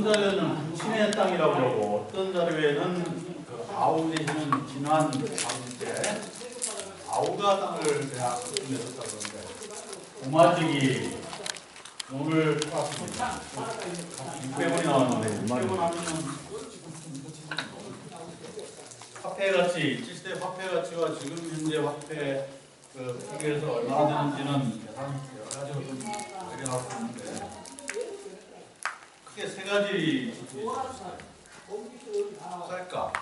어떤 자료는 친의 땅이라고 그러고 어떤 자료에는 그 아우 내지는 진환 아우때 아우가 땅을 그냥 냈었다 그러는데 오마직이 오늘 봤습니다. 600원이 나왔는데 600원 하면은 화폐 가치, 7대 화폐 가치와 지금 현재 화폐 그 세계에서 얼마나 되는지는 여러 가지로 좀 내려가고 있는데 크게 세 가지 있어요. 쌀값,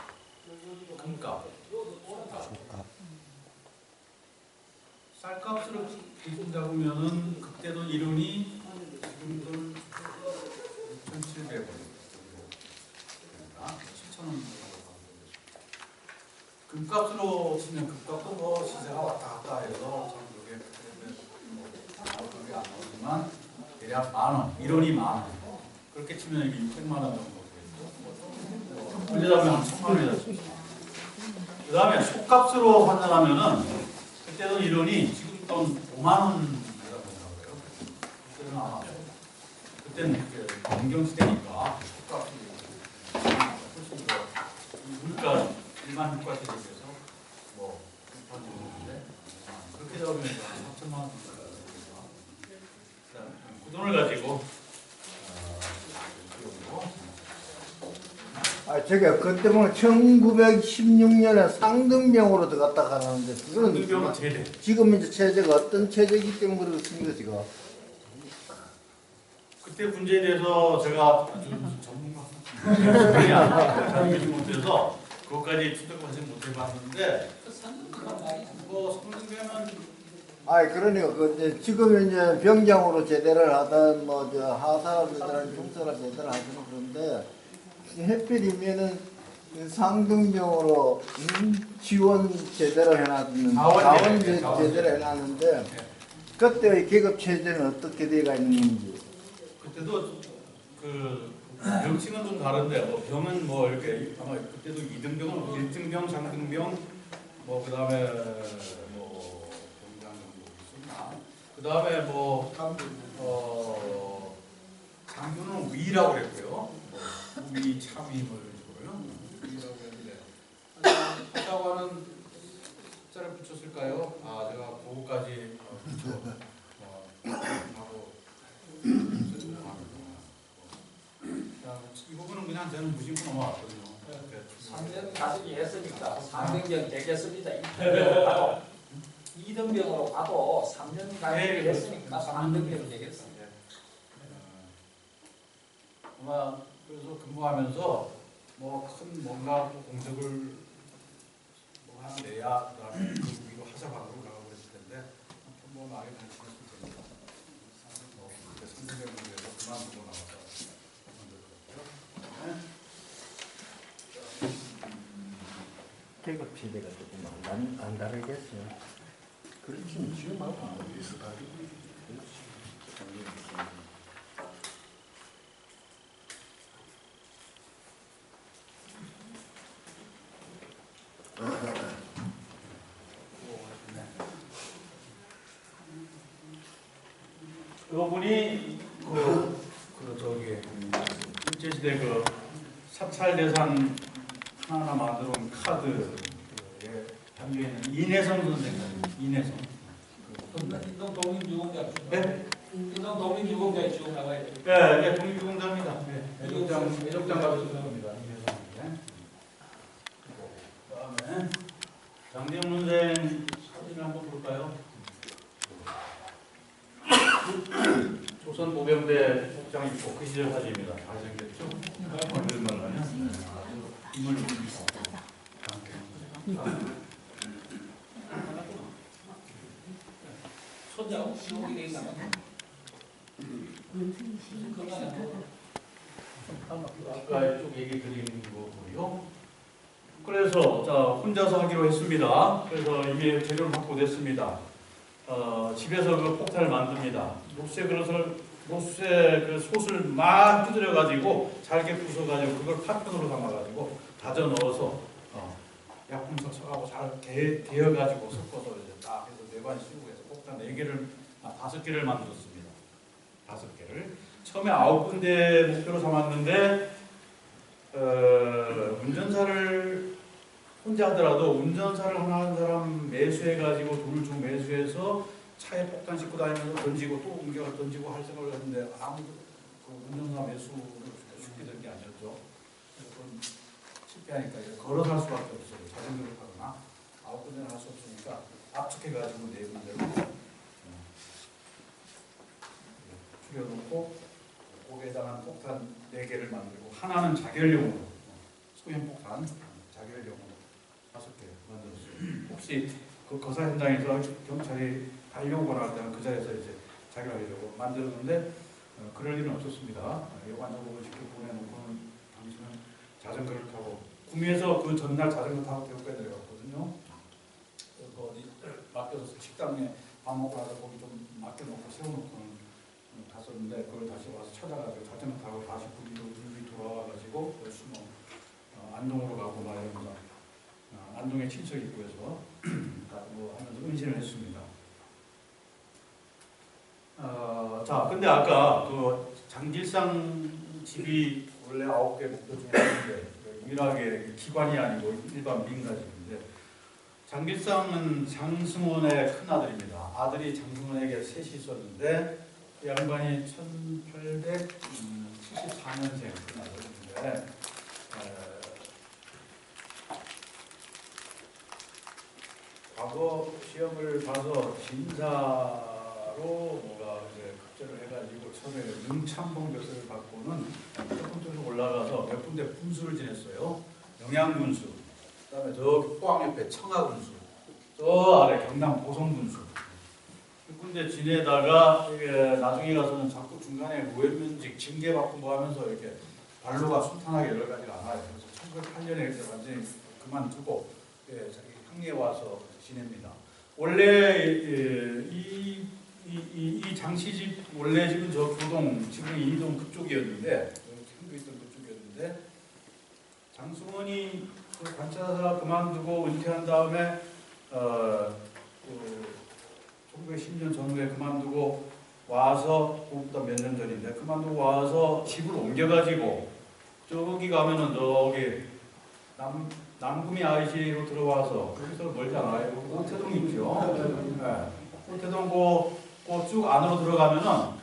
금값, 소값. 쌀값으로 기준 잡으면은 그때도 이론이 지금은 6,700원, 7,000원. 금값으로 치면 금값도 뭐 시세가 왔다 갔다 해서 참 그게 그게 안 나오지만 대략 10,000원, 이론이 10,000원. 그렇게 치면 이게 600만 원 정도 되겠죠. 올리자면 한 1,000만 원이 됐습니다. 그 다음에 소값으로 판단하면은 그때도 이론이 지금 돈 5만 원이라고 생각해요. 그때는 아마 그때는 공경시대니까 소값이 훨씬 더 물가 일반 효과들에 비해서 뭐 비슷한데 그렇게 잡으면 한 4천만 원 그 돈을 가지고 제가 그때 보면 1916년에 상등병으로 들어갔다 가는데 그거는 상등병은 체제. 지금 이제 체제가 어떤 체제이기 때문에 그렇습니까 지금? 그때 문제에 대해서 제가 아주 전문가 잘하지 못해서 그것까지 추적하지 못해봤는데 뭐 상등병은 그러니까 그 지금 이제 병장으로 제대를 하든 뭐 저 하사를 제대를 중사를 제대를 하시는 그런데 해필이면은 상등병으로 지원 제대로 해놨는 자원 제대로 해놨는데 그때의 계급 체제는 어떻게 되어 있는지 그때도 그 명칭은 좀 다른데 뭐 병은 뭐 이렇게 아마 그때도 2등병은 1등병, 상등병 뭐 그다음에 뭐 병장 정도 있었나 그 다음에 뭐 장교는 위라고 그랬고요. 위, 참위 뭐 이런 식으로요. 위라고 했는데 하사관은 숫자를 붙였을까요? 제가 그거까지 하고 이 부분은 그냥 저는 무심코 넘어갔거든요. 3년 가족이 했으니까 3등병 되겠습니다. 2등병으로 가도 2등병으로 가도 3년 가족이 했으니까 3등병 되겠습니다. 아마 그래서 근무하면서 뭐 큰 뭔가 공적을 뭐 하나 내야 그다음에 그 위로 하사관으로 가고 그랬을 텐데 뭐 많이 관심이 있을 테니까 뭐 선생님 문제에서 그만두고 나가서 계급 체제가 조금 안 다르겠어요. 그렇지는 지금하고 비슷하게. 이 부분이 저기 일제시대 그 사찰 대상 하나 만들어 온 카드에 담겨 있는 이내성 선생님, 이내성. 인동 독립유공자. 네? 인동 독립유공자에 지금 나가야 돼요. 네, 독립유공자입니다. 애족장 가서 겁니다. 그다음에 장대영 선생 사진을 한번 볼까요? 조선 모병대 복장 입고 그 시절 사진입니다. 잘생겼죠? 얼마나 인물 손자하고 시국이 되어 있나 아까 쭉 얘기 드린 거고요. 그래서 자 혼자서 하기로 했습니다. 그래서 이미 재료를 확보됐습니다. 집에서 그 폭탄을 만듭니다. 녹색 그 솥을 막 두드려 가지고 잘게 부숴 가지고 그걸 파편으로 담아 가지고 다져 넣어서 약품석 쳐가고 잘 개어 가지고 섞어서 이제 딱 해서 내관 씌우고 해서 폭탄 4개를 5개를 만들었습니다. 5개를 처음에 9군데 목표로 삼았는데 운전사를 혼자 하더라도 운전사를 하나 하는 사람 매수해가지고 돈을 좀 매수해서 차에 폭탄 싣고 다니면서 던지고 또 옮겨 던지고 할 생각을 했는데 아무도 그 운전사 매수를 쉽게 된 게 아니었죠. 그건 실패하니까 이제 걸어서 할 수밖에 없어요. 자전거를 타거나 9군데는 할 수 없으니까 압축해가지고 4군데로 줄여놓고 거기에 해당한 폭탄 4개를 만들고 하나는 자결용으로 소형 폭탄 자결용으로 5개 만들었어요. 혹시 그 거사 현장에서 경찰이 달려오거나 할 때는 그 자리에서 이제 자결하려고 만들었는데 그럴 일은 없었습니다. 여관적으로 직접 보내놓고는 당신은 자전거를 타고 구미에서 그 전날 자전거 타고 대구까지 내려갔거든요. 그 어디 맡겨서 식당에 밥 먹고 나서 거기 좀 맡겨놓고 세워놓고는 갔었는데 그걸 다시 와서 찾아가지고 자전거 타고 다시 구미로 돌아와가지고 숨어 안동으로 가고 막 이러면서 안동에 친척이 있고 해서 뭐 하면서 은신을 했습니다. 자, 근데 아까 그 장길상 집이 원래 9개 목표 중에 하나인데 유일하게 기관이 아니고 일반 민가집인데 장길상은 장승원의 큰 아들입니다. 아들이 장승원에게 셋이 있었는데 그 양반이 1874년생 큰 아들인데 과거 시험을 봐서 진사로 뭐가 이제 급제를 해가지고 처음에 응참봉 벼슬을 받고는 첫 번째로 올라가서 몇 군데 군수를 지냈어요. 영양군수, 그다음에 저 포항 옆에 청하군수, 저 아래 경남 보성군수. 군데 지내다가 이게 나중에 가서는 자꾸 중간에 무회면직 징계받고 뭐 하면서 이렇게 발로가 순탄하게 여러 가지가 안 와요. 그래서 1908년에 완전히 그만두고 자기 항리에 와서 지냅니다. 원래 이 장씨집 원래 지금 저 교동 지금 이동 그쪽이었는데 지금도 있던 그쪽이었는데 장승원이 그 관찰사 그만두고 은퇴한 다음에 1910년 전후에 그만두고 와서 그보다 몇 년 전인데 그만두고 와서 집을 옮겨가지고 저기 가면은 저기 남구미 IC로 들어와서 거기서 멀지 않아요. 호태동 있죠. 네. 호태동 쭉 안으로 들어가면은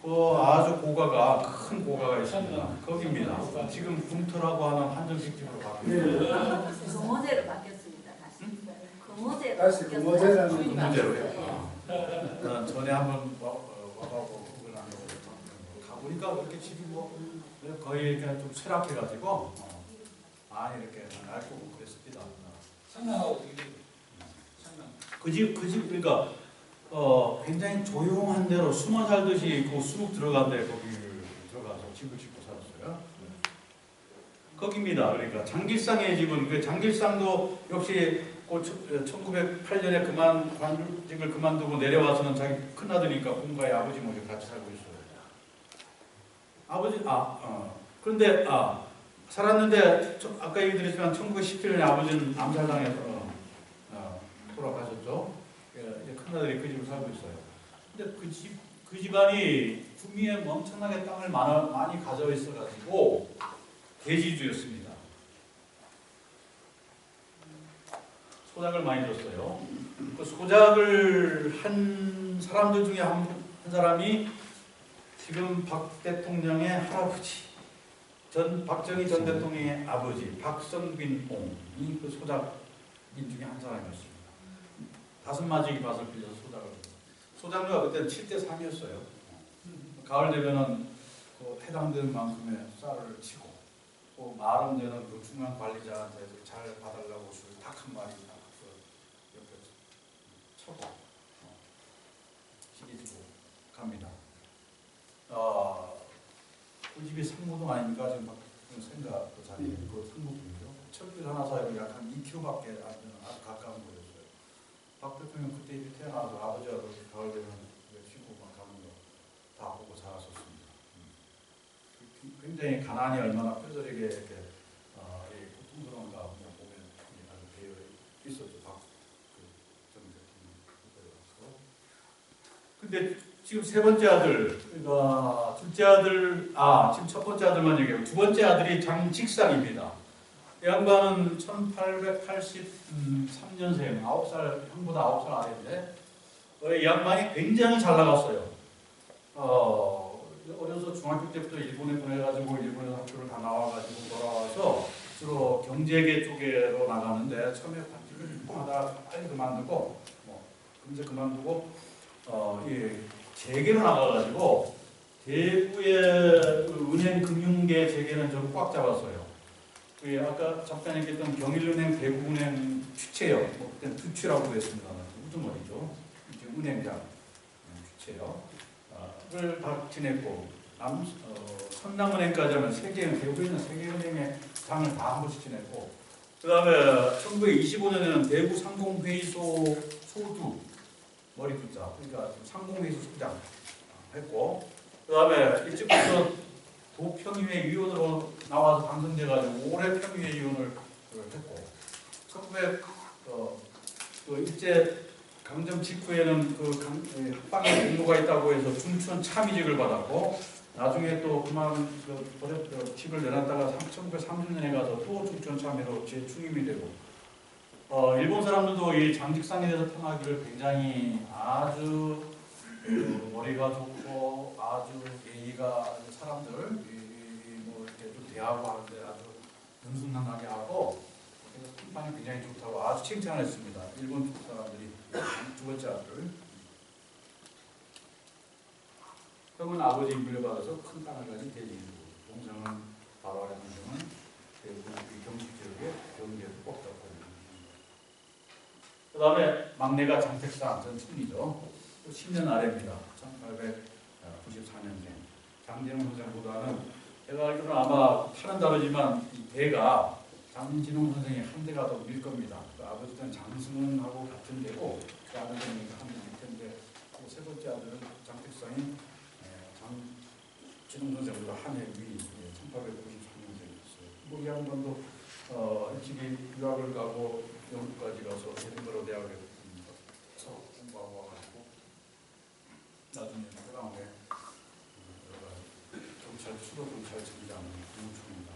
그 아주 고가가 큰 고가가 있습니다. 거기입니다. 지금 궁터라고 하는 한정식 집으로 바뀌었습니다. 금호제로 바뀌었습니다. 다시. 금호제로 다시 금호제라는 금호제로요. 전에 한번 와가고 그걸 안 가보니까 그렇게 집이 뭐 거의 그냥 좀 쇠락해가지고 많이 이렇게 낡고 그랬습니다. 상당하고 어떻게 돼요? 그 집 그러니까 굉장히 조용한 데로 숨어 살듯이 그 쑥 들어간 데 거기를 들어가서 집을 짓고 살았어요. 거기입니다. 그러니까 장길상의 집은 그 장길상도 역시 1908년에 관직을 그만두고 내려와서는 자기 큰아들이니까 본가의 아버지 모두 같이 살고 있어요. 아버지 그런데 살았는데 아까 얘기 드렸지만 1917년에 아버지는 암살당해서 돌아가셨죠. 이제 큰아들이 그 집을 살고 있어요. 근데 그 집안이 구미에 엄청나게 땅을 많이 가져 있어가지고 대지주였습니다. 소작을 많이 줬어요. 그 소작을 한 사람들 중에 한 사람이 지금 박 대통령의 할아버지, 박정희 전 대통령의 아버지 박성빈옹이 그 소작인 중에 한 사람이었습니다. 5마지기 밭을 빌려서 소작을 했어요. 소작료가 그때는 7대3이었어요. 가을 되면은 그 해당되는 만큼의 쌀을 치고 또 마름 되는 그 중앙 관리자한테 잘 봐달라고 닭 한 마리 옆에 쳐고 시기지고 갑니다. 그 집이 상무동 아닙니까? 지금 생각 그 자리에 그 상무동이죠. 철길 하나 사이로 약 한 2km밖에 안 되는 아주 가까운 곳이었어요. 박 대통령 그때 이제 태어나서 아버지가 그렇게 가을 되면 쉬고 막 가는 거 다 보고 자랐었습니다. 굉장히 가난이 얼마나 뼈저리게 이렇게 고통스러운가 보면 아주 되어 있었죠. 박 전 대통령 그때로 가서. 근데 지금 세 번째 아들, 그러니까 둘째 아들, 지금 첫 번째 아들만 얘기하고 두 번째 아들이 장직상입니다. 이 양반은 1883년생, 9살, 형보다 9살 아래인데, 이 양반이 굉장히 잘 나갔어요. 어려서 중학교 때부터 일본에 보내가지고 일본에서 학교를 다 나와가지고 돌아와서 주로 경제계 쪽으로 나가는데 처음에 관직을 하다가 빨리 그만두고, 금세 그만두고, 재계로 나가가지고 대구의 은행 금융계 재계는 좀 꽉 잡았어요. 아까 잠깐 얘기했던 경일은행, 대구은행 주체요. 그때는 두치라고 했습니다. 우두머리죠. 이제 은행장 주체요.를 다 지냈고 선남은행까지 하면 대구에 있는 세계은행의 장을 다 한 번씩 지냈고 그 다음에 1925년에는 대구 상공회의소 소주 머리 두자 그러니까 상공회의소 소장 했고 그 다음에 일찍부터 도평의회 위원으로 나와서 당선돼가지고 올해 평의회 위원을 했고 1900 일제 강점 직후에는 합방의 공로가 있다고 해서 춘천 참의직을 받았고 나중에 또 그만 집을 내놨다가 1930년에 가서 또 춘천 참의로 재충임이 되고 일본 사람들도 이 장직상에 대해서 평하기를 굉장히 아주 머리가 좋고 아주 예의가 사람들 뭐 이렇게 좀 대하고 하는데 아주 능숙하게 하고 그래서 평판이 굉장히 좋다고 아주 칭찬했습니다. 일본 사람들이 두 번째 아들. 형은 아버지 물려받아서 큰 땅을 가진 대리인이고 동생은 바로 아래 동생은 대구 경기 지역의 경기에서 꼭 잡고 그 다음에 막내가 장택상 전 총리죠. 10년 아래입니다. 1894년생. 장진홍 선생보다는 제가 알기로는 아마 팔은 다르지만 이 대가 장진홍 선생이 한 대가 더 밀 겁니다. 그 아버지 때는 장승은하고 같은 대고 그 아버지는 한대 밑인데 세 번째 아들은 장택상이 장진홍 선생보다 한 해 위 1893년생이었어요. 뭐 이 양반도 일찍이 유학을 가고 영국까지 가서 에든버러 대학에 가서 공부하고 와가지고 나중에 대학에 경찰 수도 경찰청장 국무총리장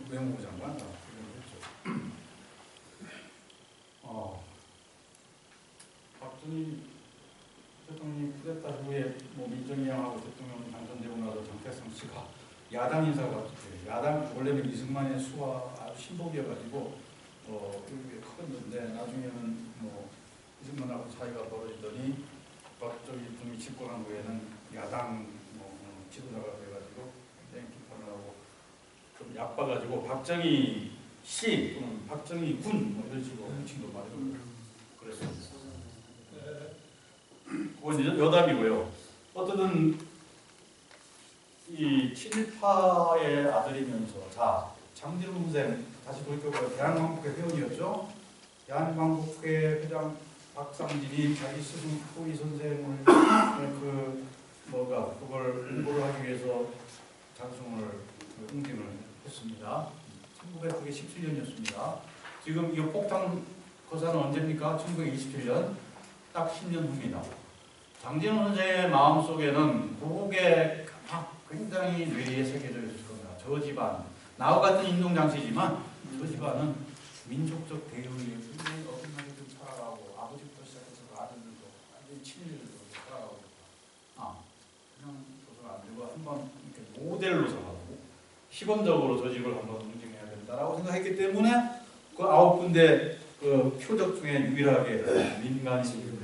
외무부 장관 했죠. 박정희 대통령이 쿠데타 후에 민정이양하고 대통령 당선되고 나서 장태성 씨가 야당 인사가 야당 원래는 이승만의 수와 아주 신복이어가지고 이게 컸는데 나중에는 이승만하고 사이가 벌어지더니 박정희 등이 집권한 후에는 야당 지도자가 돼가지고 굉장히 비판을 하고 좀 얕봐가지고 박정희 씨 또는 박정희 군 이런 식으로 호칭도 많이 그랬습니다. 그건 이제 여담이고요. 어쨌든 이 친일파의 아들이면서 장진홍 선생 다시 돌이켜보면 대한광국회 회원이었죠. 대한광국회 회장 박상진이 자기 스승 호위 선생을 그걸 공부를 하기 위해서 장승을 응징을 했습니다. 1917년이었습니다. 지금 이 폭탄 거사는 언제입니까? 1927년 딱 10년 후입니다. 장진홍 선생의 마음속에는 고국에 굉장히 뇌리에 새겨져 있을 겁니다. 저 집안, 나와 같은 인종장씨지만 저 집안은 민족적 대의에 굉장히 어긋나게 좀 살아가고 아버지부터 시작해서 아들들도 완전히 친일들도 살아가고 그냥 둬서는 안 되고 한번 이렇게 모델로 삼아서 시범적으로 저 집을 한번 응징해야 된다라고 생각했기 때문에 그 9군데 그 표적 중에 유일하게 민간인 집으로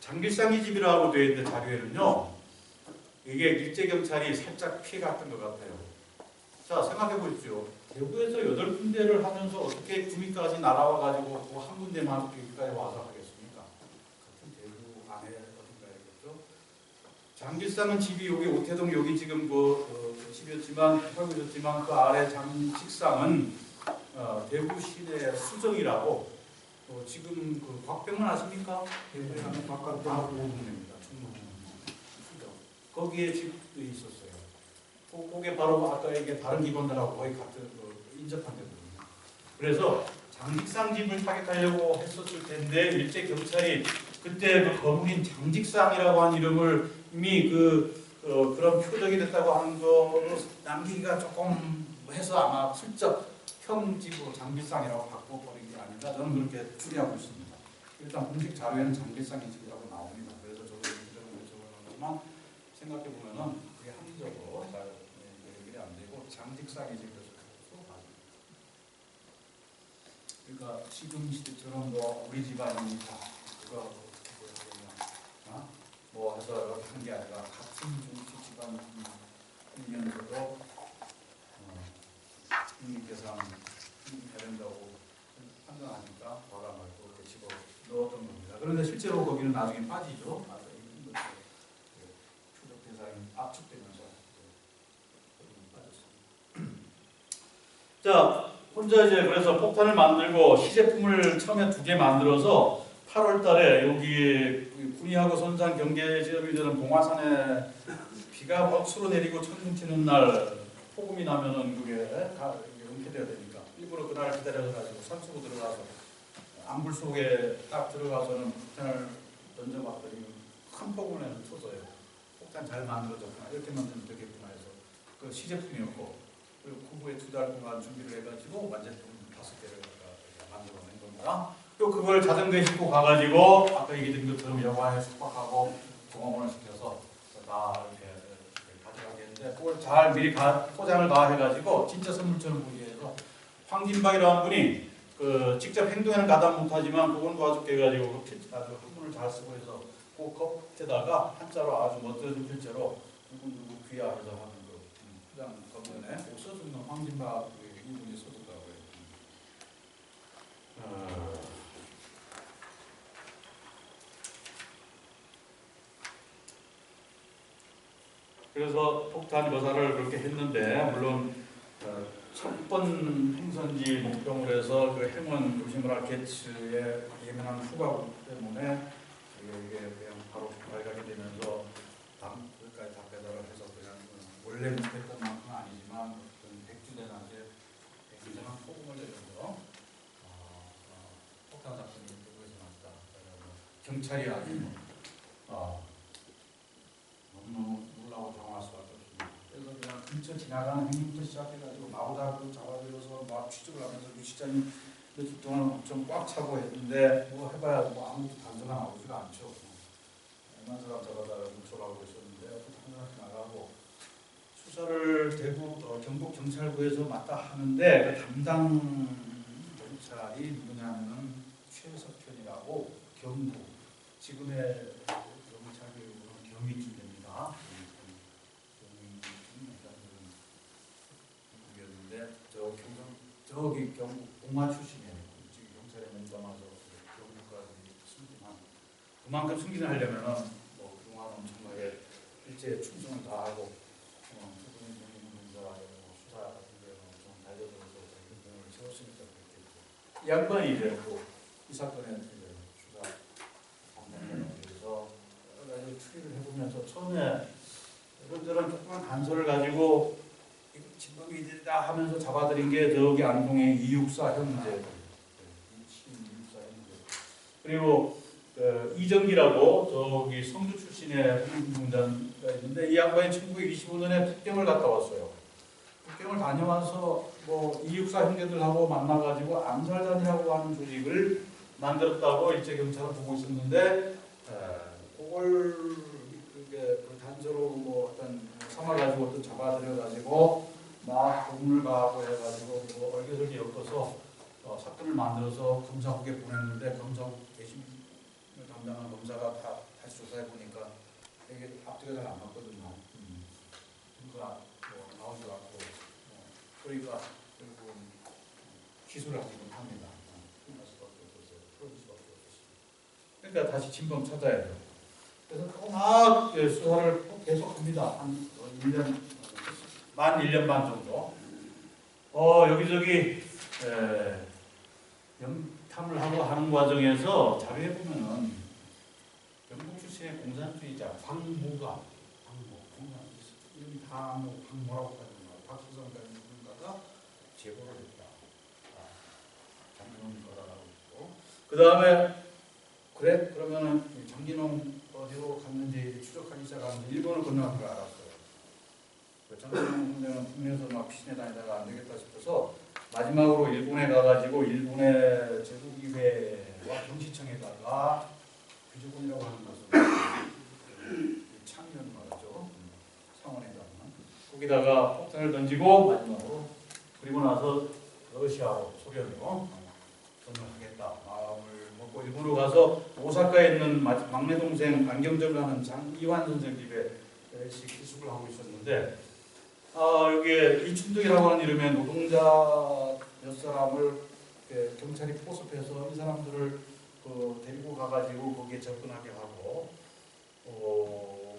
장길상이 집이라고 되어 있는 자료에는요. 이게 일제경찰이 살짝 피해갔던 것 같아요. 자, 생각해 보십시오. 대구에서 8군데를 하면서 어떻게 구미까지 날아와가지고 그 한 군데만 여기까지 와서 하겠습니까? 같은 대구 안에 어딘가였겠죠. 장길상은 집이 여기 오태동 여기 지금 집이었지만 살고 있었지만 그 아래 장직상은 대구 시내 수정이라고 지금 그 곽병은 아십니까? 대구에 가면 바깥 5분입니다. 거기에 집도 있었어요. 그게 바로 아까 얘기한 다른 기관들하고 거의 같은 인접한 데거든요. 그래서 장직상 집을 타격하려고 했었을 텐데 일제 경찰이 그때 그 거물인 장직상이라고 한 이름을 이미 그런 표적이 됐다고 하는 거 남기기가 조금 해서 아마 슬쩍 형집으로 장길상이라고 바꿔버린 게 아닌가 저는 그렇게 추리하고 있습니다. 일단 공식 자료에는 장길상의 집이라고 나옵니다. 그래서 저도 이런 적어놓지만 생각해 보면은 그게 합리적으로 잘 연결이 안 되고 장직상의 집에서 그러니까 지금 시대처럼 뭐 우리 집안입니다. 그거 뭐 해서 이렇게 하는 게 아니라 같은 중시 집안이면서도 국민께서 해야 된다고 판단하니까 과감하게 그렇게 집어 넣었던 겁니다. 그런데 실제로 거기는 나중에 빠지죠. 추적 대상이 압축되면서 빠졌습니다. 자, 혼자 이제 그래서 폭탄을 만들고 시제품을 처음에 2개 만들어서 8월 달에 여기 군위하고 선산 경계 지역이 되는 봉화산에 비가 억수로 내리고 천둥 치는 날 폭음이 나면은 그게 은폐돼야 되니까 일부러 그날 기다려가지고 산속으로 들어가서 안불 속에 딱 들어가서는 폭탄을 던져봤더니 큰 폭음을 해서 터져요. 폭탄 잘 만들어졌구나 이렇게 만들면 되겠구나 해서 그 시제품이었고 그리고 후에 2달 동안 준비를 해가지고 완제품 5개를 만들어낸 겁니다. 또 그걸 자전거에 싣고 가가지고 아까 얘기드린 것처럼 여관에 숙박하고 종업원을 시켜서 다 이렇게 가져가게 했는데 그걸 잘 미리 포장을 다 해가지고 진짜 선물처럼 보기위해서 황진박이라는 분이 직접 행동에는 가담 못하지만 그건 도와줄게 해가지고 아주 한문을 잘 쓰고 해서 그 겉에다가 한자로 아주 멋진 글자로 누구 귀하해서 하는 그 포장 건면에 써주는 황진박 이분이 써줬다고요. 그래서 폭탄 거사를 그렇게 했는데 물론 첫 번 행선지 목표를 해서 그 행원 조심을 게츠의 예민한 후각 때문에 이게 그냥 바로 발각이 되면서 거기까지 다 배달을 해서 그냥 원래 목표했던 만큼은 아니지만 백주대낮에 굉장한 폭음을 내면서 폭탄 사건이 되고 있었다. 경찰이 아주 너무 놀라고 당황할 수밖에 없습니다. 그래서 그냥 근처 지나가는 행님부터 시작해가지고 마구잡이로 잡아들여서 막 취직을 하면서 유치장이 며칠 동안 엄청 꽉 차고 했는데 뭐 해봐야 뭐 아무것도 단서가 나오지가 않죠. 얼마나 사람 잡아다 뭉쳐라고 있었는데 한 사람씩 나가고 수사를 대구 경북 경찰부에서 맡아 하는데 그 담당 경찰이 누구냐면은 최석현이라고 경부 지금의 경찰 교육은 경위쯤 됩니다. 경위였는데 저기 경북 공화 출신이에요. 지금 경찰에 면담와서 경북까지 승진한 그만큼 승진하려면은 뭐 그동안 엄청나게 일제 충성을 다하고 수사 같은 데는 엄청 달려들어서 자기 인생을 세웠으니까 그랬겠죠. 이 양반이 이제 이 사건에 이제 수사 담당자에 대해서 여러 가지 추리를 해보면서 처음에 이런저런 조그만 단서를 가지고 진범이다 하면서 잡아들인 게 저기 안동의 264 형제, 그리고 이정기라고 저기 성주 출신의 공장가 있는데 이 양반이 1925년에 북경을 갔다 왔어요. 북경을 다녀와서 뭐 264 형제들하고 만나가지고 암살단이라고 하는 조직을 만들었다고 일제 경찰은 보고 있었는데 그걸 그 단서로 뭐 어떤 삼아가지고 어떤 잡아들여가지고 막 공을 가고 해가지고 뭐 얼개설기 엮어서 사건을 만들어서 검사국에 보냈는데 검사국 대신 담당한 검사가 다시 조사해 보니까 이게 앞뒤가 잘 안 맞거든요. 그러니까 뭐 나오지도 않고 그러니까 결국 기소를 하지 못합니다. 끝날 수밖에 없었어요. 풀어줄 수밖에 없었어요. 그러니까 다시 진범 찾아야 돼요. 그래서 또 막 수사를 계속합니다. 한 1년, 만 1년 반 정도. 여기저기 탐을 하고 하는 과정에서 자료해 보면은 영국 출신의 공산주의자 박모가 이름이 다 박모라고 하는 거야. 박수성까지 누군가가 제보를 했다. 장군은 거라고 있고 그 다음에 그래? 그러면은 장진홍 어디로 갔는지 추적하기 시작하면서 일본을 건너간 걸 알았어요. 장진홍 선생은 국내에서 막 피신해 다니다가 안 되겠다 싶어서 마지막으로 일본에 가가지고 일본의 제국의회와 경시청에다가 귀족원이라고 하는 것을 창년 말이죠. 상원에다가 거기다가 폭탄을 던지고 마지막으로 그리고 나서 러시아로 소련으로 건너가겠다 마음을 먹고 일본으로 가서 오사카에 있는 막내 동생 안경점을 하는 장이환 선생 집에 기숙을 하고 있었는데 여기에 이춘득이라고 하는 이름의 노동자 몇 사람을 경찰이 포섭해서 이 사람들을 데리고 가가지고 거기에 접근하게 하고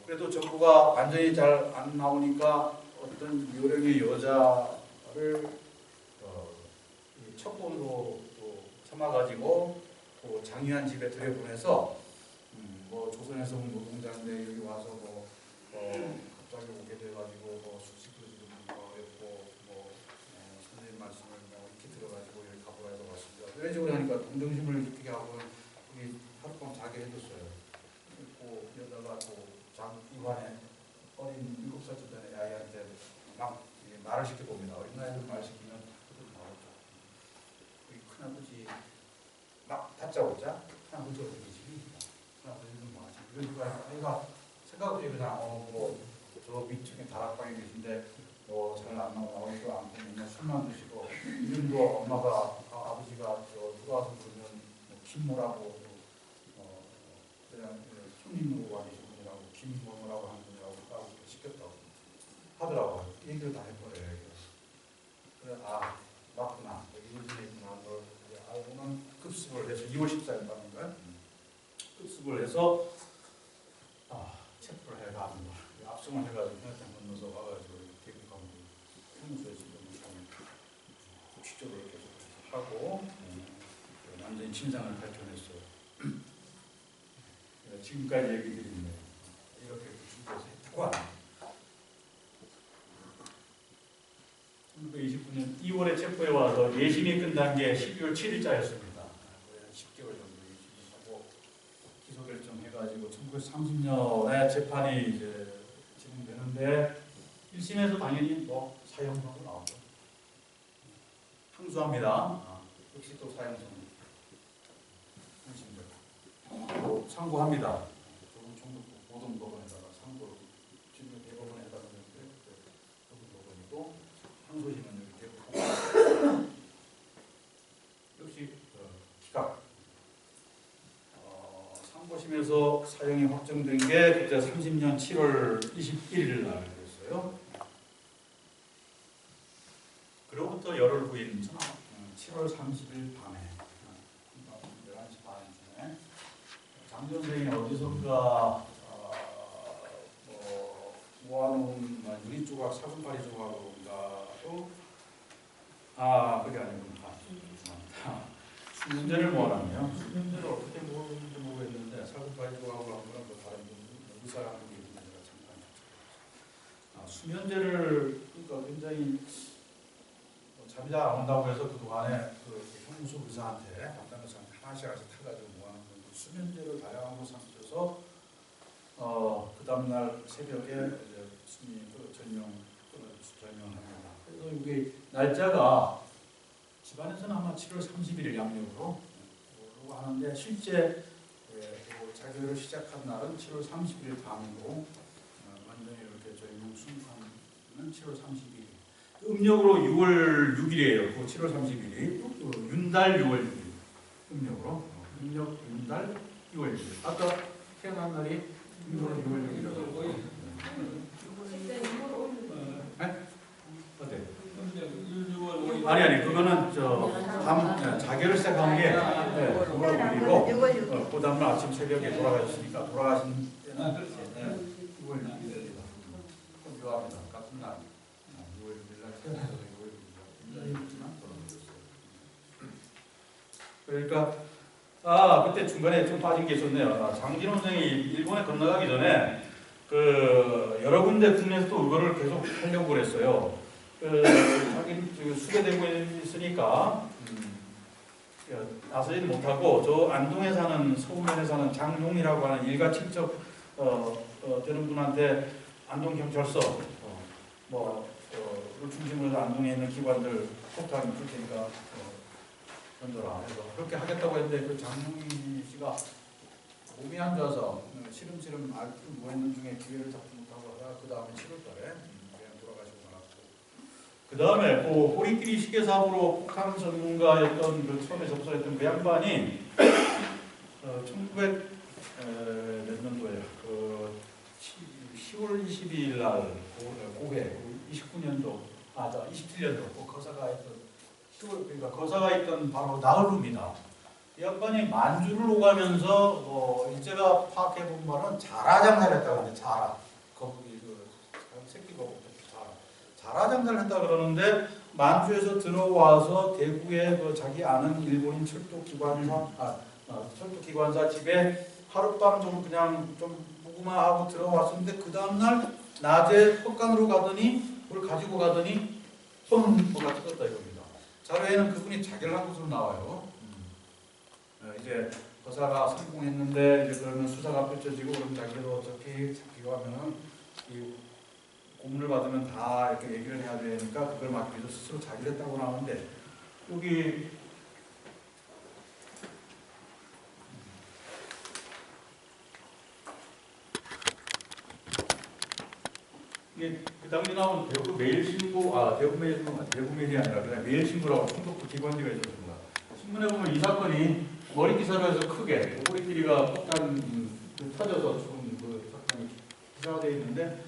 그래도 정부가 완전히 잘 안 나오니까 어떤 요령의 여자를 첩보로 삼아가지고 장이한 집에 들여보내서 뭐 조선에서 온 노동자인데 여기 와서 갑자기 오게 돼가지고 수식도 지금 했고 선생님 말씀을 이렇게 들어가지고 여기 가보라 해서 왔습니다. 이런 식으로 하니까 동정심을 느끼게 하고 우리 하룻밤 자게 해줬어요. 그리고 여자가 장이환의 어린 7살쯤 되는 아이한테 막 말을 시켜봅니다. 어린 나이들 말 시키면 나오죠. 우리 큰아버지 막 다짜고짜 큰아버지 어디 계시니? 큰아버지는 뭐하지? 이런 식으로 아이가 생각없이 그냥 저 밑층에 다락방에 계신데 잘 안 나오지도 않고 맨날 술만 드시고 이름도 엄마가 아버지가 들어와서 부르면 김모라고 그냥 손님으로 와 계신 분이라고 김모라고 하는 분이라고 시켰다고 하더라고요. 얘기를 다 해버려요. 그래 맞구나. 여기 있구나. 알고는 급습을 해서 2월 14일 밤인가요? 급습을 해서 체포를 해가는 거. 압송을 해가지고 현장 건너서 와가지고 대구가면 평소에 지금 취조를 계속 하고 완전히 진상을 밝혀냈어요. 지금까지 얘기 드리는데 이렇게 준비해서 했다고 합니다. 1929년 2월에 체포해 와서 예심이 끝난 게 12월 7일자였습니다. 10개월 정도 예심하고 기소 결정해가지고 1930년에 재판이 이제 진행되는데 1심에서 당연히 사형선고 나오죠. 항소합니다. 역시 또 사형선. 상고합니다. 조금 정도 고등법원에다가 상고를 지금 대법원에 해다 놓는데 고등법원이고 항소심은 여기 대법원 역시 기각. 상고심에서 사형이 확정된 게 그때 30년 7월 21일 날 됐어요. 그로부터 열흘 후인 7월 30일 밤에 11시 반쯤에 장 선생이 어디선가 모아놓은 유리 조각, 사슴파리 조각으로인가도 그게 아니구나. 죄송합니다. 수면제를 모아놨네요. 수면제를 어떻게 모으는지 모르겠는데 사슴파리 조각으로 한 거는 다른 의사라는 게 있는데 제가 잠깐 수면제를 그러니까 굉장히 잠이 잘 안 온다고 해서 그동안에 형무소 의사한테 담당 의사한테 하나씩 타가지고 모아놓은 수면제를 다양한 거 삼켜서 그 다음날 새벽에 이제 전명합니다. 그래서 이게 날짜가 집안에서는 아마 7월 30일 양력으로 하는데 실제 자결을 시작한 날은 7월 30일 밤이고 완전히 이렇게 전명 순환은 7월 30일. 음력으로 6월 6일이에요. 그 7월 30일이 윤달 6월 6일 음력으로 음력 윤달 6월 6일. 아까 태어난 날이 6월 6일. 어때? 아니 그거는 자결을 시작한 게 6월 6일이고 그 다음날 아침 새벽에 돌아가셨으니까 돌아가신 때는 6월 6일입니다. 묘합니다. 같은 날 6월 6일 날 태어나서 6월 6일이지만 돌아가셨어요. 그러니까 그때 중간에 좀 빠진 게 있었네요. 장진홍 선생이 일본에 건너가기 전에 여러 군데 국내에서도 이거를 계속 하려고 그랬어요. 자기 수배되고 있으니까 나서지는 못하고 저 안동에 사는 서울면에 사는 장용이라고 하는 일가 친척 되는 분한테 안동경찰서 를 중심으로 해서 안동에 있는 기관들 폭탄 줄 테니까 던져라 해서 그렇게 하겠다고 했는데 그 장용희 씨가 몸이 안 좋아서 시름시름 앓고 누워있는 중에 기회를 잡지 못하고 하다가 그 다음에 7월달에 그냥 돌아가시고 말았고 그 다음에 그 호리끼리 시계 사업으로 폭탄 전문가였던 그 처음에 접수했던 그 양반이 1900 몇 년도에 그 10월 22일 날 고해 29년도 27년도 그 거사가 있던 10월 그러니까 거사가 있던 바로 나흘루입니다. 이 양반이 만주를 오가면서 제가 파악해 본 바는 자라 장사를 했다고 하는데 자라 거북이 그 새끼 거북이 자라 장사를 했다 그러는데 만주에서 들어와서 대구에 그 자기 아는 일본인 철도 기관사 집에 하룻밤 좀 그냥 좀 묵으마하고 들어왔었는데 그 다음날 낮에 헛간으로 가더니 그걸 가지고 가더니 뭐가 터졌다 이겁니다. 자료에는 그분이 자결을 한 것으로 나와요. 이제 거사가 성공했는데 이제 그러면 수사가 펼쳐지고 그럼 자기도 어차피 잡히고 하면은 이 고문을 받으면 다 이렇게 얘기를 해야 되니까 그걸 막기 위해서 스스로 자기를 했다고 나오는데 여기 이게 그 당시 나온 대구 매일신부 대구 매일이 아니라 그냥 매일신부라고 충북부 기관지가 있었습니다. 신문에 보면 이 사건이 머리 기사로 해서 크게 우리끼리가 폭탄 터져서 지금 그 사건이 기사가 되어 있는데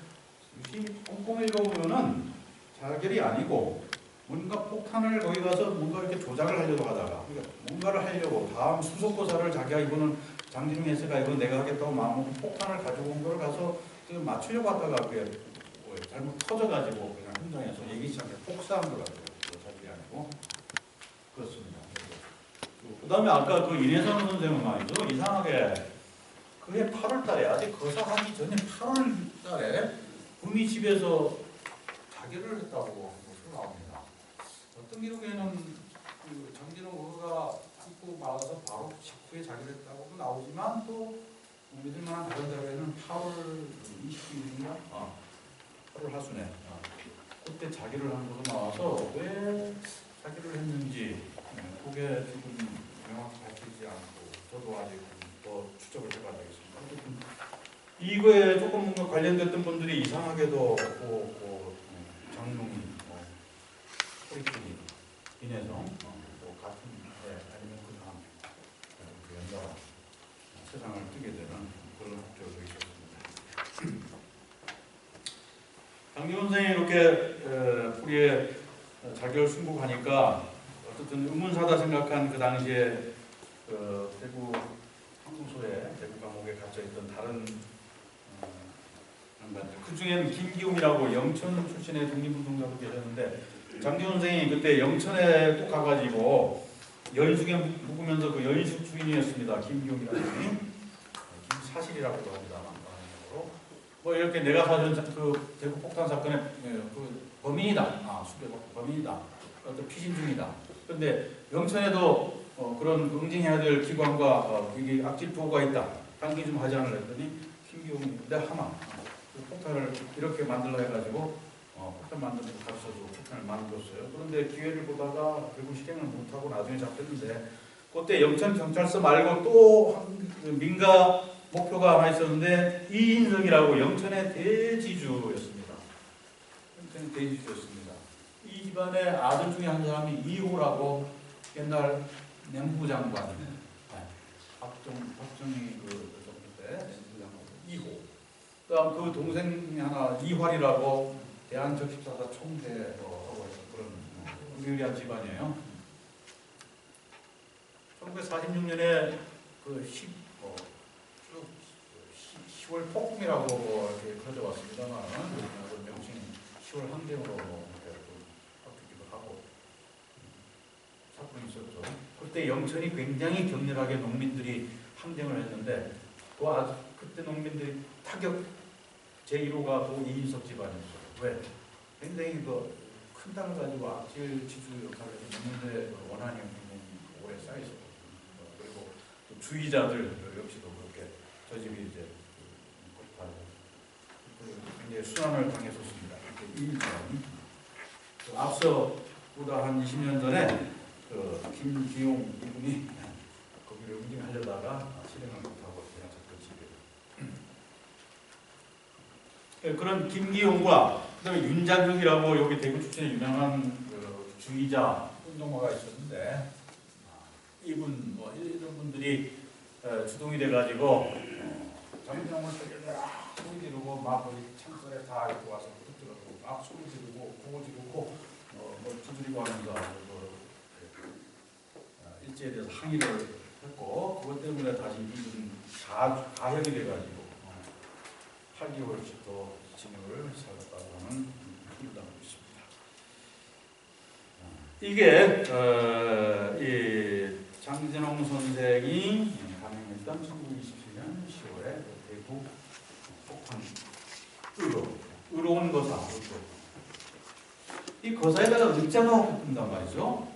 꼼꼼히 읽어보면은 자결이 아니고 뭔가 폭탄을 거기 가서 뭔가 이렇게 조작을 하려고 하다가 그러니까 뭔가를 하려고 다음 수속고사를 자기가 이거는 장진웅 에서가 이건 내가 하겠다고 마음먹고 폭탄을 가지고 온 걸 가서 맞추려고 하다가 그게 잘못 터져가지고 그냥 현장에서 얘기 시작해 폭사한 걸 가지고 자결이 아니고 그렇습니다. 그 다음에 아까 그 인혜선 선생은 말이죠. 이상하게 그해 8월달에 아직 거사하기 전에 8월달에 구미 집에서 자결을 했다고 나옵니다. 어떤 기록에는 그 장진홍 의가 안고 말아서 바로 직후에 자결했다고 나오지만 또 믿을만한 다른 자료에는 8월 22일인가? 8월 하순에 그때 자결을 한 것으로 나와서 왜 자결을 했는지 그게 지금 명확히 밝히지 않고 저도 아직 더 추적을 해봐야 되겠습니다. 어쨌든 이거에 조금 뭔가 관련됐던 분들이 이상하게도 장롱이 소리끼리 인해서 같은 아니면 그 다음 연달아 세상을 뜨게 되는 그런 학교도 있었습니다. 장기훈 선생이 이렇게 뿌리에 자결 순국하니까 어쨌든 의문사다 생각한 그 당시에 대구 항공소에 대구 감옥에 갇혀있던 다른 양반들 그 중에는 김기웅이라고 영천 출신의 독립운동가도 계셨는데 장기훈 선생이 그때 영천에 또 가가지고 연숙에 묵으면서 그 연숙 주인이었습니다. 김기웅이라는 분이 김사실이라고도 합니다. 뭐 이렇게 내가 사준 그 대구 폭탄 사건의 그 범인이다. 범인이다. 어떤 피신 중이다. 그런데 영천에도 그런 응징해야 될 기관과 이게 악질 도구가 있다. 단기 좀 하지 않으려 했더니 김기웅이 내 하마 그 폭탄을 이렇게 만들라 해가지고 폭탄 만드는 거 가르쳐주고 폭탄을 만들었어요. 그런데 기회를 보다가 결국 실행을 못하고 나중에 잡혔는데 그때 영천 경찰서 말고 또 민가 목표가 하나 있었는데 이인석이라고 영천의 대지주였습니다. 영천의 대지주였습니다. 이 집안의 아들 중에 한 사람이 이호라고 옛날 내무부 장관 박정희 그 정부 때 내무부 장관 이호. 그다음 그 동생이 하나 이활이라고 대한적십사사 총대하고 그런 의리한 집안이에요. 1946년에 그 10월 폭풍이라고 이렇게 퍼져왔습니다만 명칭 10월 항쟁으로 바뀌기도 하고 사건이 있었죠. 그때 영천이 굉장히 격렬하게 농민들이 항쟁을 했는데 그때 농민들이 타격 제1호가 또 이인석 집안이었어요. 왜? 굉장히 큰 땅을 가지고 악질 지주 역할을 해서 농민들의 원한이 굉장히 오래 쌓여 있었거든요. 그리고 또 주의자들 역시도 그렇게 저 집이 이제 굉장히 순환을 당했었습니다. 앞서 보다 한 20년 전에 그 김기용 이분이 거기를 운영하려다가 실행을 못하고 그냥 잡혔지. 그런 김기용과 그다음에 윤자경이라고 여기 대구 출신의 유명한 그 주의자 운동가가 있었는데 이분 뭐 이런 분들이 주동이 돼가지고 장병을 소리 지르고 막 거기 창살에 다 이렇게 와서 붙들어고 막 소리 지르고 고고 지르고 뭐 두드리고 하면서 일제에 대해서 항의를 했고 그것 때문에 다시 이분 가형이 돼가지고 8개월씩 더 징역을 살았다고 하는 후유담이 있습니다. 이게 이 장진홍 선생이 감행했던 1927년 10월에 대구 폭탄 의로운 거사 이 거사에다가 의자가 붙는단 말이죠.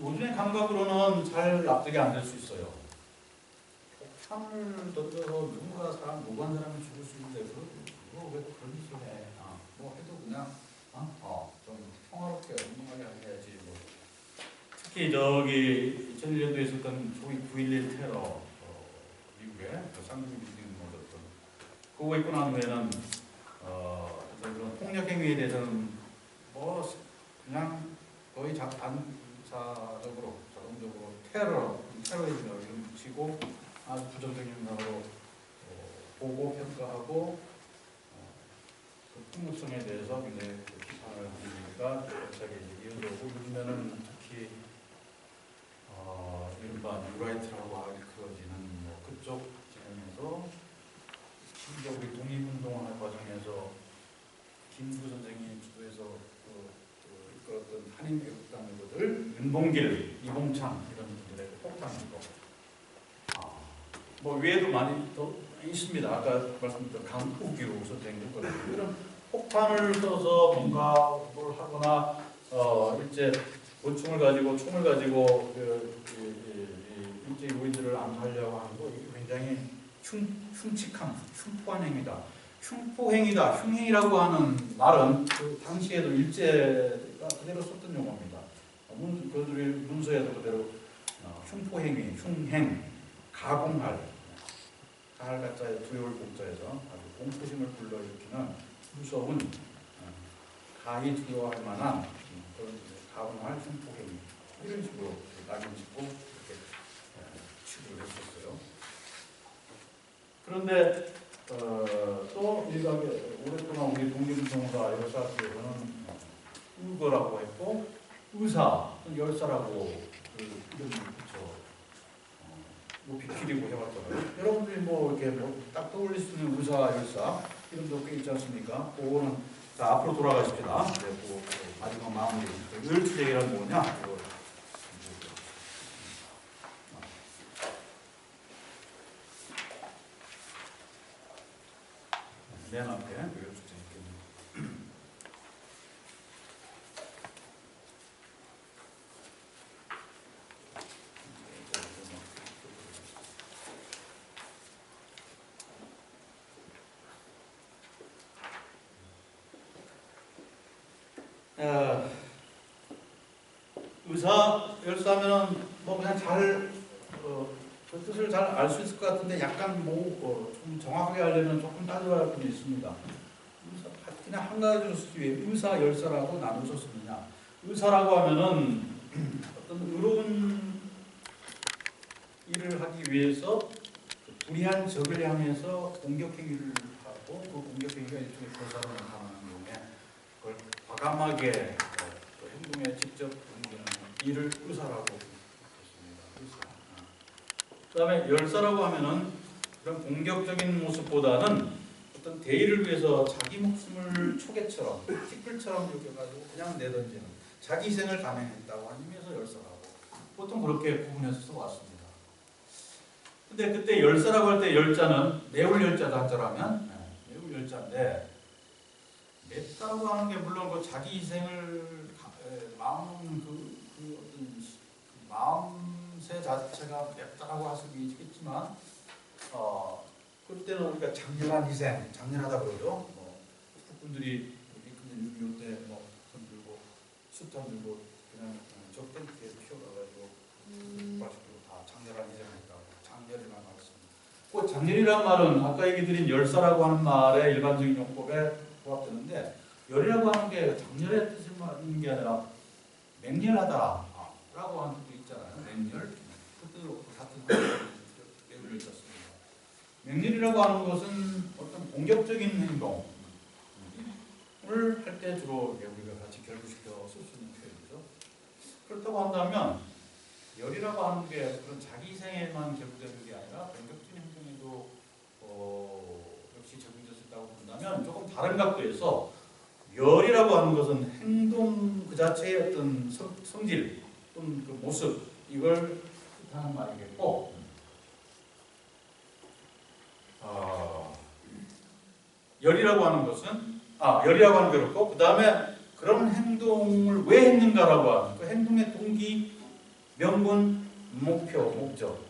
요즘의 감각으로는 잘 납득이 안 될 수 있어요. 폭탄을 던져서 누군가 사람 무고한 사람이 죽을 수 있는데 그거 왜 그런 짓을 해? 뭐 해도 그냥 좀 평화롭게 운동하게 해야지. 뭐. 특히 저기 2001년도에 있었던 소위 9.11 테러 미국의 쌍둥이 빌딩 얻었던 그거 있고 난 후에는 그런 폭력 행위에 대해서는 뭐 그냥 거의 반사적으로 자동적으로 테러리즘을 치고 아주 부정적인 생각으로 보고 평가하고 그 폭력성에 대해서 굉장히 비판을 하니까 갑자기 이어져 오고 요즘에는 특히 이른바 뉴라이트라고 일컬어지는 뭐 그쪽 진영에서 심지어 우리 독립운동하는 과정에서 김구 선생이 주도해서 이끌었던 한인애국당이들 윤봉길, 이봉창 이런 분들의 폭탄이고 뭐 외에도 많이 더 있습니다. 아까 말씀드린 강우규 선생님 이런 폭탄을 써서 뭔가 뭘 하거나 일제 권총을 가지고 총을 가지고 일제 요인들을 암살하려고 하는 거 이게 굉장히 흉측한 흉포한 행위다. 흉포행위다, 흉행이라고 하는 말은 그 당시에도 일제가 그대로 썼던 용어입니다. 그들의 문서에도 그대로 흉포행위, 흉행, 가공할, 가할가짜에 두려울 공자에서 아주 공포심을 불러일으키는 무서운 가히 두려워할 만한 그런 가공할 흉포행위 이런 식으로 낙인짓고 이렇게 취급을 했었어요. 그런데 또 일각에 오랫동안 우리 독립운동가 열사학에서는 의거라고 했고 의사, 열사라고 그 이름을 붙여 높이 기리고 해왔잖아요. 여러분들이 뭐 이렇게 뭐 딱 떠올릴 수 있는 의사, 열사 이름도 꽤 있지 않습니까? 그거는 자 앞으로 돌아가십시다. 네, 그 마지막 마무리. 을투쟁이란 뭐냐? 맨 앞에 을투쟁 있겠네요. 의사 열사면은 뭐 그냥 그 뜻을 잘 알 수 있을 것 같은데 약간 좀 정확하게 하려면 조금 따져야 할 부분이 있습니다. 그냥 한 가지로 쓰기 위해 의사 열사라고 나눠서 쓰느냐? 의사라고 하면은 어떤 의로운 일을 하기 위해서 불의한 적을 향해서 공격 행위를 하고 그 공격 행위가 일종의 거사로 나타나는 경우에 그걸 과감하게 행동에 직접 옮기는 일을 의사라고 했습니다. 의사. 그다음에 열사라고 하면은 그런 공격적인 모습보다는 어떤 대의를 위해서 자기 목숨을 초계처럼 티끌처럼 여겨가지고 그냥 내던지는 자기 희생을 감행했다고 하는 의미에서 열사라고 보통 그렇게 구분해서 왔습니다. 근데 그때 열사라고 할 때 열자는 매울 열자도 한자라면 매울 열자인데 맵다고 하는 게 물론 그 자기 희생을 마음 그 어떤 마음 우리가 장렬한 희생, 장렬하다 그러죠. 북군들이 6.25 때 뭐 손 들고 숫탄 들고 그냥 적땡기에 피어가가지고 국가식으로 다 장렬한 희생했다고 장렬이라는 말을 씁니다. 그 장렬이라는 말은 아까 얘기 드린 열사라고 하는 말의 일반적인 용법에 부합되는데 열이라고 하는 게 장렬의 뜻을 말하는 게 아니라 맹렬하다라고 하는 뜻도 있잖아요. 맹렬. 그 뜻으로 같은 의미를 썼습니다. 맹렬이라고 하는 것은 어떤 공격적인 행동을 할 때 주로 우리가 같이 결부시켜 쓸 수 있는 표현이죠. 그렇다고 한다면 열이라고 하는 게 그런 자기 희생에만 결부되는 게 아니라 공격적인 행동에도 역시 적용될 수 있다고 본다면 조금 다른 각도에서 열이라고 하는 것은 행동 그 자체의 어떤 성질 또는 그 모습 이걸 뜻하는 말이겠고 열이라고 하는 것은 열이라고 하는 게 그렇고 그 다음에 그런 행동을 왜 했는가라고 하는 그 행동의 동기, 명분, 목표, 목적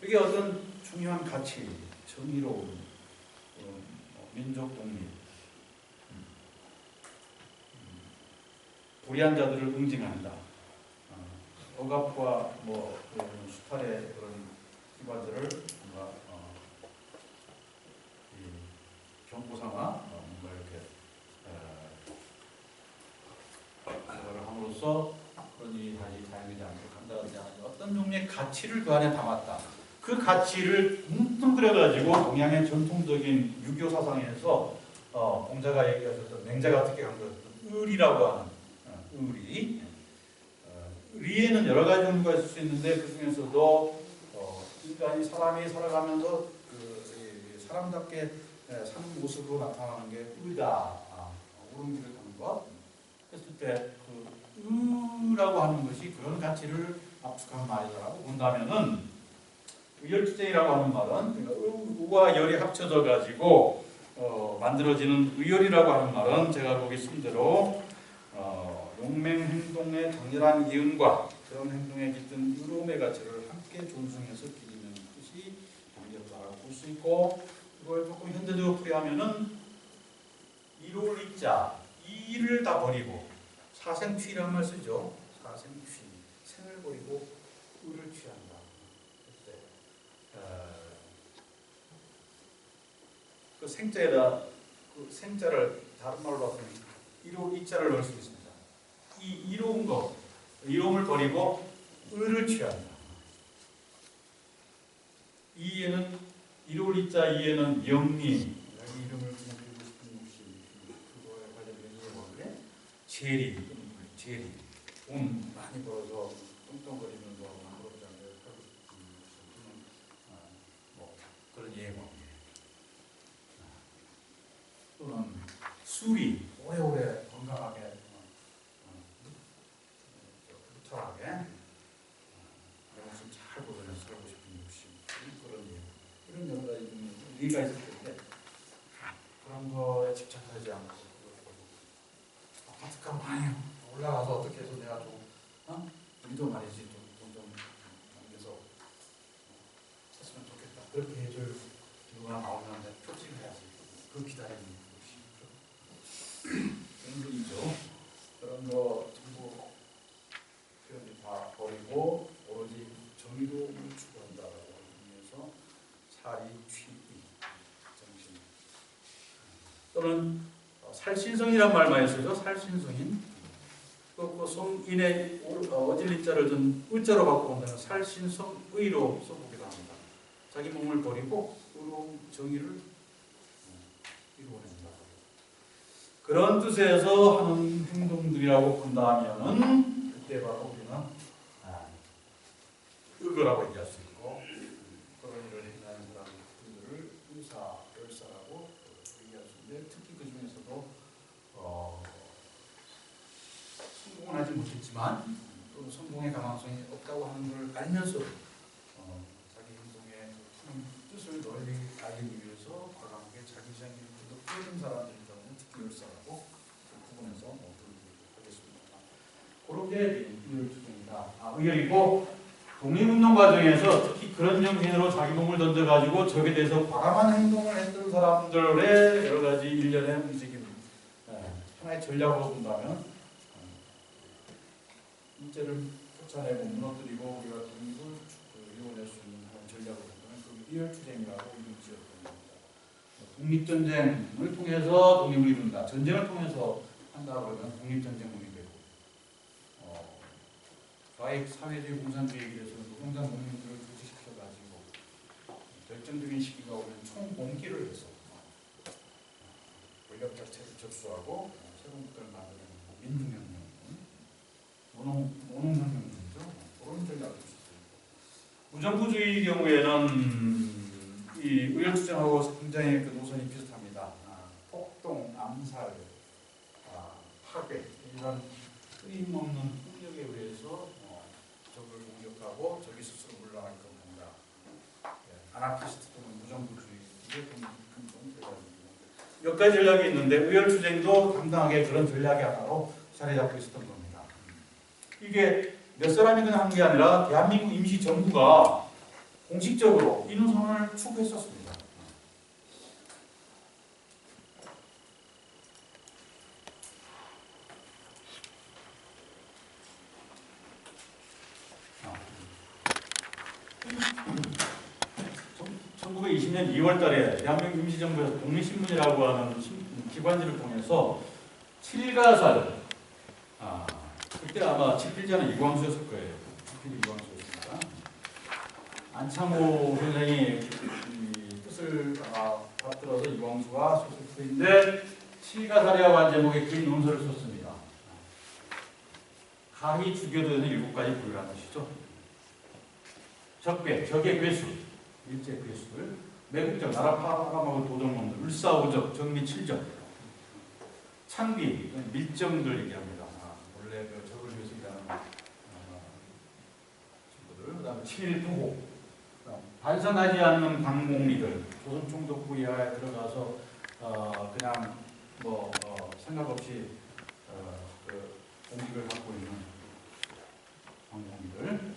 이게 어떤 중요한 가치, 정의로움, 민족 독립 불의한 자들을 응징한다. 억압과 수탈의 그런 기관들을 뭔가 경고 삼아 뭔가 이렇게 그걸 함으로써 그런 일이 다시 자행되지 않도록 한다든지 하는 어떤 종류의 가치를 그 안에 담았다. 그 가치를 뭉뚱그려가지고 동양의 전통적인 유교 사상에서 공자가 얘기하셨던 맹자가 특히 강조했던 의리라고 하는 의리. 의리에는 여러 가지 종류가 있을 수 있는데 그 중에서도 인간이 사람이 살아가면서 사람답게 사는 모습으로 나타나는 게 의다. 오름지를 하는 것. 했을 때 그 의라고 하는 것이 그런 가치를 압축한 말이다라고 본다면은 의열투쟁이라고 하는 말은 그러니까 의와 열이 합쳐져 가지고 만들어지는 의열이라고 하는 말은 제가 거기 쓴 대로 용맹 행동의 장렬한 기운과 그런 행동에 깃든 의로움의 가치를 함께 존중해서 기리는 뜻이 담겼다라고 볼 수 있고 그걸 조금 현대적으로 풀이하면은 이로울 이자 이를 다 버리고 사생취라는 말 쓰죠. 사생취 생을 버리고 의를 취한다. 그 생자에다 그 생자를 다른 말로 바꾸면 이로울 이자를 넣을 수 있습니다. 이 이로운 것, 이로움을 버리고 의를 취한다. 이에는 이로울 이자 이에는 영리 여기 이름을 그냥 드리고 싶은 혹시 그거에 관련된 이해가 재리, 재리 돈 많이 벌어서 뚱뚱거리면서 부럽지 않게 살고 싶은 그런 이해가 또는 수리 오래오래 건강하게 철하게 영수 잘 보면서 살고 싶은 욕심 그런 이런 여러 가지 의미가 있을 텐데 그런 거에 집착하지 않고 아파트값 많이 올라가서 어떻게 해서 내가 좀 우리도 말이지 좀 남겨서 했으면 좋겠다 그렇게 해줄 누가 나오면 표지를 해야지 그 기다리는 욕심 그런 거 있죠. 그런 거 전부 표현이 다 버리고 오로지 정의로움을 추구한다라고 의미에서 사리, 취의, 정신 또는 살신성이란 말 많이 쓰죠. 살신성인 그 성인의 어질리자를 좀 의자로 바꿔본다면 살신성의로 써보기도 합니다. 자기 몸을 버리고 의로움, 정의를 이루어낸다. 그런 뜻에서 하는 행동들이라고 본다면은 그때 바로 우리는 의거라고 얘기할 수 있고 그런 일을 행하는 사람들을 의사, 열사라고 얘기할 수 있는데 특히 그 중에서도 성공은 하지 못했지만 또 성공의 가능성이 없다고 하는 걸 알면서 자기 행동의 큰 뜻을 널리 알기 위해서 과감하게 자기 희생을 보여준 사람들이 경우는 특히 열사라고 구분해서 하겠습니다. 그렇게 의열투쟁이다. 의열이고 독립운동 과정에서 특히 그런 정신으로 자기 몸을 던져가지고 적에 대해서 과감한 행동을 했던 사람들의 여러 가지 일련의 움직임, 하나의 전략으로 본다면 일제를 쫓아내고 무너뜨리고 우리가 독립을 이루어낼 수 있는 하나의 전략으로 본다면 그 의열투쟁이라고 이름 지었던 겁니다. 독립전쟁을 통해서 독립을 이룬다. 전쟁을 통해서 한다 그러면 독립전쟁군이 되고 좌익 사회주의 공산주의에 대해서는 노동자 농민들을 조직시켜가지고 결정적인 시기가 오면 총봉기를 해서 권력 자체를 접수하고 새로운 국가를 만드는 민중혁명, 노동혁명이죠. 그런 전략을 쓸 수 있습니다. 무정부주의 경우에는 이 의열투쟁하고 굉장히 그 노선이 비슷합니다. 폭동, 암살, 파괴 이런 끊임없는 폭력에 의해서 적을 공격하고 적이 스스로 물러나게끔 한다. 아나키스트 또는 무정부주의의 근본 전략입니다. 몇 가지 전략이 있는데 의열투쟁도 당당하게 그런 전략의 하나로 자리 잡고 있었던 겁니다. 이게 몇 사람이 그냥 한 게 아니라 대한민국 임시정부가 공식적으로 이 노선을 추구했었습니다. 음. 1920년 2월달에 대한민국 임시정부에서 독립신문이라고 하는 기관지를 통해서 7일가설, 그때 아마 집필자는 이광수였을 거예요. 집필이 이광수였습니다. 안창호 선생이 뜻을 받들어서 이광수가 소설풀인데 7일가설이라고 한 제목의 긴 논설을 썼습니다. 가히 주교도에는 7가지 부류라는 것이죠. 적배, 적의 괴수, 일제 괴수들, 매국적, 나라 파괴하고 도적놈들, 을사오적, 정미 칠적, 창비, 밀정들 얘기합니다. 원래 그 적을 위해서 일하는 친구들, 그 다음에 친일포고, 반성하지 않는 광공리들, 조선총독부 이하에 들어가서 그냥 뭐 생각 없이 그 공직을 갖고 있는 광공리들,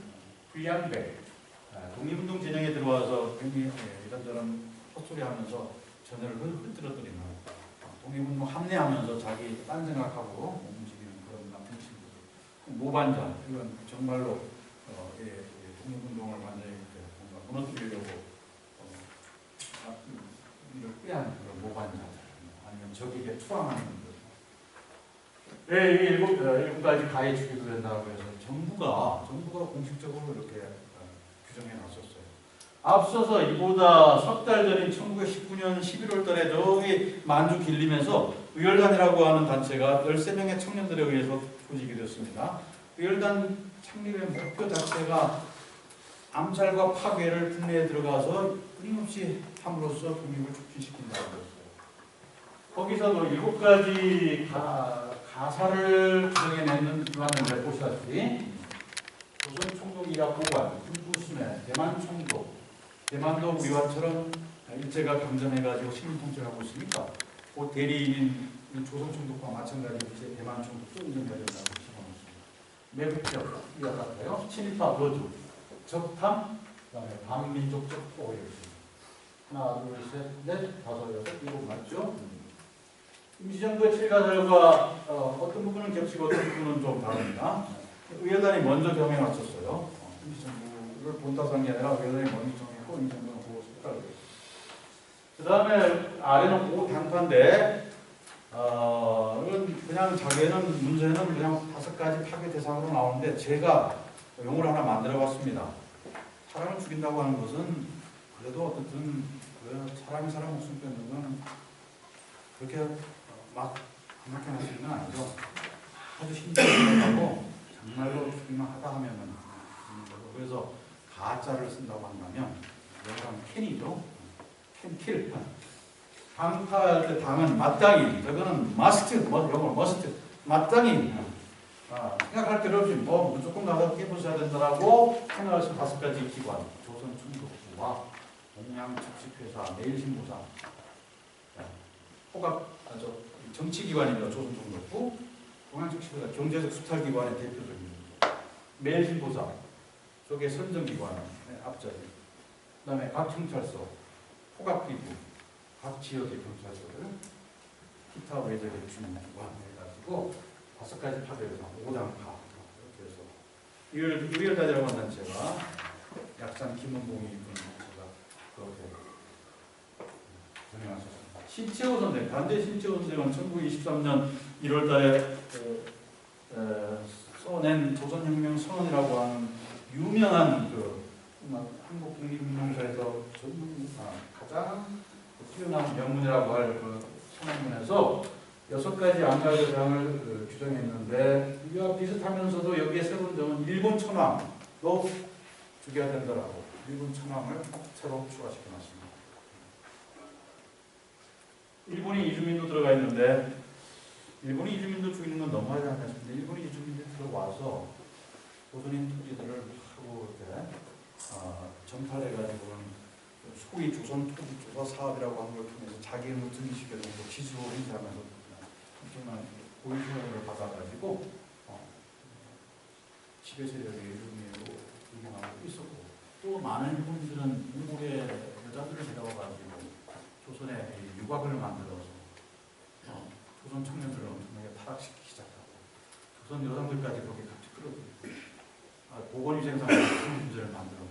불량백, 독립운동 진영에 들어와서 굉장히 이런저런 헛소리하면서 전열을 흐트러뜨리는 독립운동 합리하면서 자기 딴 생각하고 움직이는 그런 나쁜 친구들. 모반장, 이건 정말로 독립운동을 완전히 뭔가 무너뜨리려고 이를 빼앗는 그런 모반장, 아니면 적에게 투항하는 분들. 이 일곱 가지 가해 주기도 된다고 해서 정부가 공식적으로 이렇게 규정해 놨었어요. 앞서서 이보다 석 달 전인 1919년 11월 달에 저기 만주 길림에서 의열단이라고 하는 단체가 13명의 청년들에 의해서 조직이 되었습니다. 의열단 창립의 목표 자체가 암살과 파괴를 분내에 들어가서 끊임없이 함으로써 독립을 촉진시킨다고 했어요. 거기서도 7가지 가사를 구성해냈는데 보시다시피 조선 총독이가 보관, 군부심에 대만 총독, 대만도 우리와처럼 일제가 경전해가지고 식민통치하고 있으니까 그 대리인인 조선 총독과 마찬가지로 이제 대만 총독도 인정되었다고 집어넣습니다. 매국적 이와 같아요. 친일파 거주, 적탐, 그다음에 반민족적 포획. 하나, 둘, 셋, 넷, 다섯, 여섯, 일곱 맞죠? 임시정부의 7가설과 어떤 부분은 겹치고 어떤 부분은 좀 다릅니다. 의열단이 먼저 정해 놨었어요. 임시정부를 본따서 한 게 아니라 의열단이 먼저 정했고 임시정부는 그거 속달을 했어요. 그 다음에 아래는 고 단파인데 이건 그냥 자기는 문제는 그냥 5가지 파괴 대상으로 나오는데 제가 용어를 하나 만들어 봤습니다. 사람을 죽인다고 하는 것은 그래도 어쨌든 사람이 사람 목숨 뺏는 건 그렇게 막 그렇게 할 수 있는 건 아니죠. 아주 힘들고 정말로 죽기만 하다 하면은 그래서 가짜를 쓴다고 한다면 여기는 캔이죠. 캔킬. 당파할 때 당은 마땅히, 저거는 must, 영어 must, 마땅히 생각할 필요 없이 무조건 가서 깨부숴야 된다라고 생각할 수 5가지 기관, 조선총독부와 동양특식회사, 매일신보사, 정치기관입니다. 조선총독부, 동양특식회사, 경제적 수탈기관의 대표적입니다. 매일신보사, 저게 선정기관 앞자리, 그다음에 각 경찰서, 포갑기구, 각 지역의 경찰서들, 기타 외적의 주민기관 해가지고 5가지 파별에서 5단파 이렇게 해서 유일단이라고 하는 단체가 약산 김은봉이 있는 단체가 그렇게 운영하셨습니다. 신채호 선생, 반대 신채호 선생은 1923년 1월달에 써낸 조선혁명 선언이라고 하는 유명한 한국 독립운동사에서 가장 뛰어난 명문이라고 할 그 선언문에서 6가지 안가교장을 규정했는데 이와 비슷하면서도 여기에 세운 점은 일본 천황도 죽여야 된다라고 일본 천황을 새로 추가시켜놨습니다. 일본이 이주민도 들어가 있는데 일본이 이주민도 죽이는 건 너무하지 않나 싶은데 일본이 이주민들이 들어와서 조선인 토지들을 하고 이렇게 전파해가지고는 소위 조선 토지 조사 사업이라고 하는 걸 통해서 자기 힘을 증기시켜서 지수 행사하면서 엄청난 고위공을 받아가지고 지배 세력의 일종으로 운영하고 있었고 또 많은 일본인들은 중국의 여자들을 데려와가지고 조선의 유곽을 만들어서 조선 청년들을 엄청나게 타락시키기 시작하고 조선 여성들까지 그렇게 같이 끌어들이고 보건위생상의 문제를 만들어